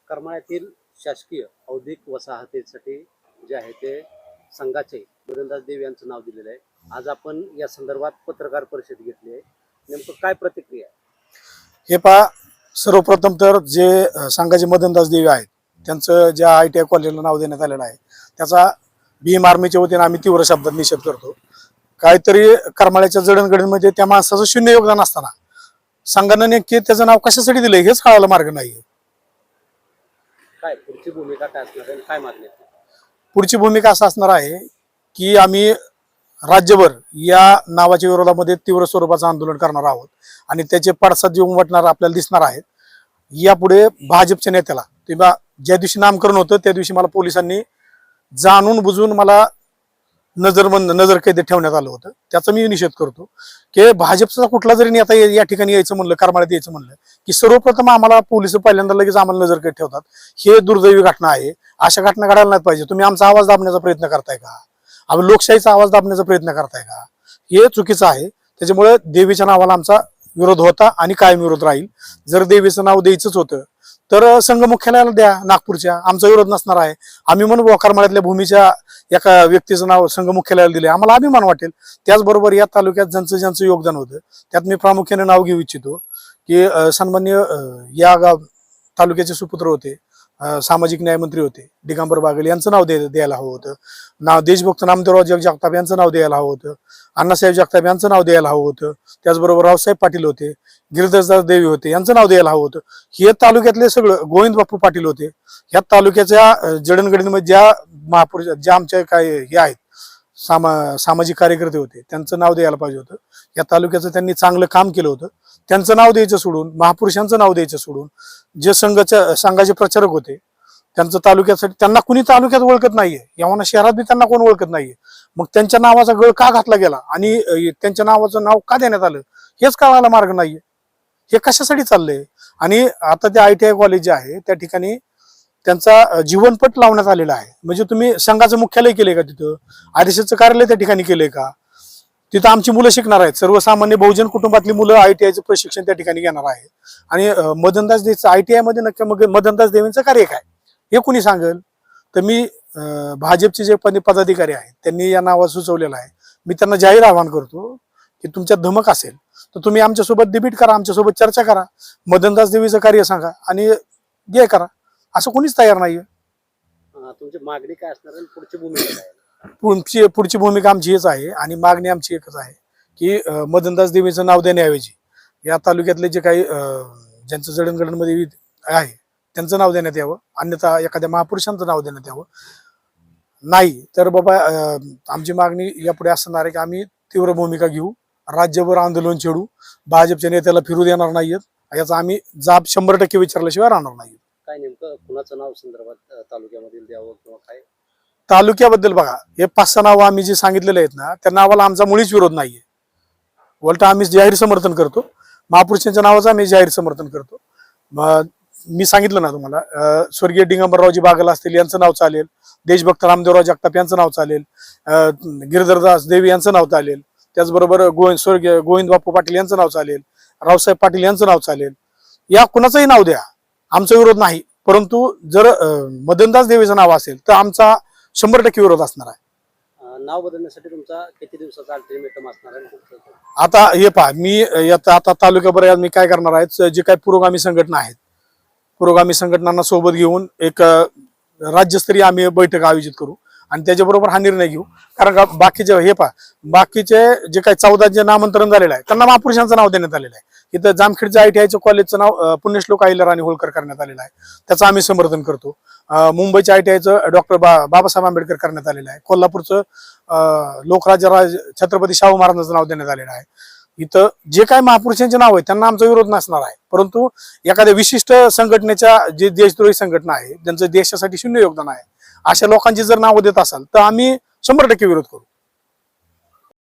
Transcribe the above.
करमाळ्यातील शासकीय औद्योगिक वसाहतीसाठी जे आहे ते संघाचे गोविंददास देव यांचं नाव दिलेलं आहे. आज आपण या संदर्भात पत्रकार परिषद घेतली आहे. नेमकं काय प्रतिक्रिया आहे? हे पहा, सर्वप्रथम तर जे संघाचे मदनदास देवी आहेत त्यांचं ज्या ITI कॉलेजला नाव देण्यात आलेलं आहे त्याचा भीम आर्मीच्या वतीने आम्ही तीव्र शब्दात निषेध करतो. काहीतरी करमाळ्याच्या जडणघडणीमध्ये त्या माणसाचं शून्य योगदान असताना संघानं नेमके त्याचं नाव कशासाठी दिलं हेच कळायला मार्ग नाहीये. काय पुढची भूमिका काय असणार आहे, काय मागणी आहे? पुढची भूमिका असं असणार आहे की आम्ही राज्यभर या नावाच्या विरोधामध्ये तीव्र स्वरूपाचं आंदोलन करणार आहोत आणि त्याचे पडसाद जे उमटणार आपल्याला दिसणार आहेत. यापुढे भाजपच्या नेत्याला किंवा ज्या दिवशी नामकरण होतं त्या दिवशी मला पोलिसांनी जाणून बुजून मला नजरकैदेत ठेवण्यात आलं होतं. त्याचा मी निषेध करतो की भाजपचा कुठला जरी नेता या ठिकाणी यायचं म्हणलं, करमाळ्यात यायचं म्हणलं की सर्वप्रथम आम्हाला पोलिस पहिल्यांदा लगेच आम्हाला नजरकैद ठेवतात. हे दुर्दैवी घटना आहे. अशा घटना घडायला नाही पाहिजे. तुम्ही आमचा आवाज दाबण्याचा प्रयत्न करताय का? आम्ही लोकशाहीचा आवाज दाबण्याचा प्रयत्न करताय का? हे चुकीचं आहे. त्याच्यामुळे देवीच्या नावाला आमचा विरोध होता आणि कायम विरोध राहील. जर देवीचं नाव द्यायचंच होतं तर संघ मुख्यालयाला द्या नागपूरच्या, आमचा विरोध नसणार आहे. आम्ही म्हणू करमाळ्यातल्या भूमीच्या एका व्यक्तीचं नाव संघ मुख्यालयाला दिले, आम्हाला अभिमान वाटेल. त्याचबरोबर या तालुक्यात ज्यांचं योगदान होतं त्यात मी प्रामुख्याने नाव घेऊ इच्छितो की सन्मान्य या तालुक्याचे सुपुत्र होते, सामाजिक न्याय मंत्री होते दिगंबर बागल यांचं नाव द्यायला हवं होतं. देशभक्त नामदेवराव जगताप यांचं नाव द्यायला हवं होतं. अण्णासाहेब जगताप यांचं नाव द्यायला हवं होतं. त्याचबरोबर रावसाहेब पाटील होते, गिरिधरदास देवी होते, यांचं नाव द्यायला हवं होतं. हे तालुक्यातले सगळं गोविंद बापू पाटील होते. ह्या तालुक्याच्या जडणघडणीमध्ये ज्या महापुरुष ज्या आमच्या काय हे आहेत सामाजिक कार्यकर्ते होते त्यांचं नाव द्यायला पाहिजे होतं. या तालुक्याचं त्यांनी चांगलं काम केलं होतं. त्यांचं नाव द्यायचं सोडून, महापुरुषांचं नाव द्यायचं सोडून जे संघाचे प्रचारक होते त्यांचं तालुक्यासाठी त्यांना कुणी तालुक्यात ओळखत नाहीये, यवना शहरात बी त्यांना कोण ओळखत नाहीये. मग त्यांच्या नावाचा गळ का घातला गेला आणि त्यांच्या नावाचं नाव का देण्यात आलं हेच कळायला मार्ग नाहीये. हे कशासाठी चाललंय? आणि आता ते ITI कॉलेज जे आहे त्या ठिकाणी त्यांचा जीवनपट लावण्यात आलेला आहे. म्हणजे तुम्ही संघाचं मुख्यालय केलंय का तिथं? RSSचं कार्यालय त्या ठिकाणी केलंय का? तिथं आमची मुलं शिकणार आहेत. सर्वसामान्य बहुजन कुटुंबातली मुलं ITIचं प्रशिक्षण त्या ठिकाणी घेणार आहे. आणि मदनदास देवीचं ITI मध्ये नक्की मग मदनदास देवींचं कार्य काय हे कुणी सांगेल? तर मी भाजपचे जे पदाधिकारी आहेत त्यांनी या नावात सुचवलेलं आहे. मी त्यांना जाहीर आवाहन करतो की तुमच्यात धमक असेल तर तुम्ही आमच्यासोबत डिबेट करा, आमच्यासोबत चर्चा करा, मदनदास देवीचं कार्य सांगा आणि जे करा. असं कोणीच तयार नाहीये. तुमची मागणी काय असणार आहे, पुढची भूमिका काय? पुढची भूमिका आमची हेच आहे आणि मागणी आमची एकच आहे की मदनदास देवीचं नाव देण्याऐवजी या तालुक्यातले जे काही ज्यांचं जडणघडणमध्ये आहे त्यांचं नाव देण्यात यावं, अन्यथा एखाद्या महापुरुषांचं नाव देण्यात यावं. नाही तर बाबा आमची मागणी यापुढे असणार आहे की आम्ही तीव्र भूमिका घेऊ, राज्यभर आंदोलन छेडू, भाजपच्या नेत्याला फिरू देणार नाहीयेत. याचा आम्ही जाब 100% विचारल्याशिवाय राहणार नाही. काय नेमकं कुणाचं नाव संदर्भात तालुक्यामधील द्यावं किंवा काय? तालुक्याबद्दल बघा, हे 5-6 नावं आम्ही जे सांगितलेले आहेत ना त्या नावाला आमचा मुळीच विरोध नाहीये. उलट आम्ही जाहीर समर्थन करतो. महापुरुषांच्या नावाचं आम्ही जाहीर समर्थन करतो. मी सांगितलं ना तुम्हाला, स्वर्गीय दिगंबररावजी बागल असतील यांचं नाव चालेल, देशभक्त नामदेवराव जगताप यांचं नाव चालेल, गिरिधरदास देवी यांचं नाव चालेल, त्याचबरोबर स्वर्गीय गोविंद बापू पाटील यांचं नाव चालेल, रावसाहेब पाटील यांचं नाव चालेल. या कुणाचंही नाव द्या, आमचा विरोध नाही. परंतु जर मदनदास देवीचं नाव असेल तर आमचा 100% विरोध असणार आहे. नाव बदलण्यासाठी तुमचा किती दिवसाचा अल्टिमेटम असणार आहे? आता हे पहा, मी आता तालुक्याभर मी काय करणार आहे, जे काही पुरोगामी संघटना आहेत पुरोगामी संघटनांना सोबत घेऊन एक राज्यस्तरीय आम्ही बैठक आयोजित करू आणि त्याच्याबरोबर हा निर्णय घेऊ. कारण का बाकीचे हे पहा, बाकीचे जे काही 14 जे नामांतरण झालेलं आहे त्यांना महापुरुषांचं नाव देण्यात आलेलं आहे. इथं जामखेडच्या ITIचं कॉलेजचं नाव पुण्यश्लोक अहिल्याराणी होळकर करण्यात आलेलं आहे, त्याचं आम्ही समर्थन करतो. मुंबईच्या ITIचं डॉक्टर बाबासाहेब आंबेडकर करण्यात आलेलं आहे. कोल्हापूरचं लोकराज्य छत्रपती शाहू महाराजांचं नाव देण्यात आलेलं आहे. इथं जे काही महापुरुषांचे नाव आहे त्यांना आमचा विरोध नसणार आहे. परंतु एखाद्या विशिष्ट संघटनेच्या जे देशद्रोही संघटना आहे ज्यांचं देशासाठी शून्य योगदान आहे अशा लोकांची जर नावं देत असाल तर आम्ही 100% विरोध करू.